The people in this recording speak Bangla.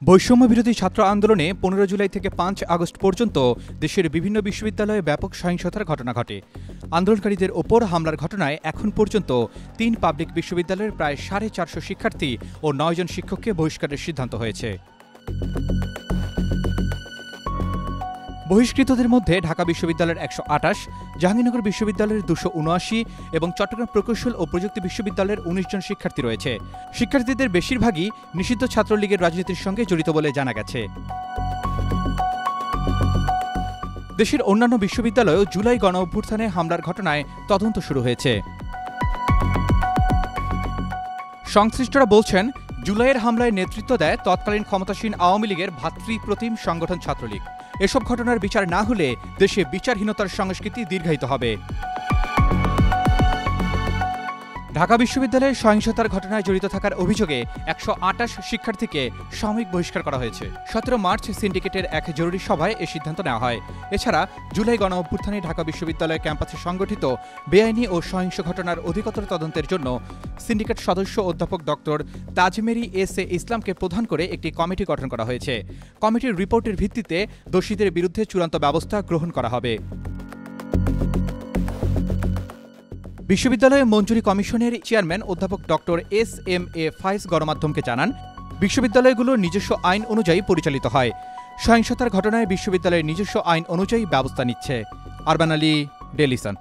বৈষম্য বিরোধী ছাত্র আন্দোলনে ১৫ জুলাই থেকে ৫ আগস্ট পর্যন্ত দেশের বিভিন্ন বিশ্ববিদ্যালয়ে ব্যাপক সহিংসতার ঘটনা ঘটে। আন্দোলনকারীদের ওপর হামলার ঘটনায় এখন পর্যন্ত ৩ পাবলিক বিশ্ববিদ্যালয়ের প্রায় ৪৫০ শিক্ষার্থী ও ৯ জন শিক্ষককে বহিষ্কারের সিদ্ধান্ত হয়েছে। বহিষ্কৃতদের মধ্যে ঢাকা বিশ্ববিদ্যালয়ের ১২৮, জাহাঙ্গীরনগর বিশ্ববিদ্যালয়ের ২৭৯ এবং চট্টগ্রাম প্রকৌশল ও প্রযুক্তি বিশ্ববিদ্যালয়ের ১৯ জন শিক্ষার্থী রয়েছে। শিক্ষার্থীদের বেশিরভাগই নিষিদ্ধ ছাত্রলীগের রাজনীতির সঙ্গে জড়িত বলে জানা গেছে। দেশের অন্যান্য বিশ্ববিদ্যালয়েও জুলাই গণঅভ্যুত্থানে হামলার ঘটনায় তদন্ত শুরু হয়েছে। সংশ্লিষ্টরা বলছেন, জুলাইয়ের হামলায় নেতৃত্ব দেয় তৎকালীন ক্ষমতাসীন আওয়ামী লীগের ভাতৃপ্রতিম সংগঠন ছাত্রলীগ। এসব ঘটনার বিচার না হলে দেশে বিচারহীনতার সংস্কৃতি দীর্ঘায়িত হবে। ঢাকা বিশ্ববিদ্যালয়ে সহিংসতার ঘটনায় জড়িত থাকার অভিযোগে ১২৮ শিক্ষার্থীকে সাময়িক বহিষ্কার করা হয়েছে। ১৭ মার্চ সিন্ডিকেটের এক জরুরি সভায় এ সিদ্ধান্ত নেওয়া হয়। এছাড়া জুলাই গণঅভ্যুত্থানে ঢাকা বিশ্ববিদ্যালয় ক্যাম্পাসে সংগঠিত বেআইনি ও সহিংস ঘটনার অধিকতর তদন্তের জন্য সিন্ডিকেট সদস্য অধ্যাপক ডক্টর তাজমেরি এস.এ. ইসলামকে প্রধান করে একটি কমিটি গঠন করা হয়েছে। কমিটির রিপোর্টের ভিত্তিতে দোষীদের বিরুদ্ধে চূড়ান্ত ব্যবস্থা গ্রহণ করা হবে। বিশ্ববিদ্যালয় মঞ্জুরি কমিশনের চেয়ারম্যান অধ্যাপক ডক্টর এস.এম.এ. ফায়েজ গণমাধ্যমকে জানান, বিশ্ববিদ্যালয়গুলো নিজস্ব আইন অনুযায়ী পরিচালিত হয়। সহিংসতার ঘটনায় বিশ্ববিদ্যালয়ের নিজস্ব আইন অনুযায়ী ব্যবস্থা নিচ্ছে। Urban Ali, Daily Sun.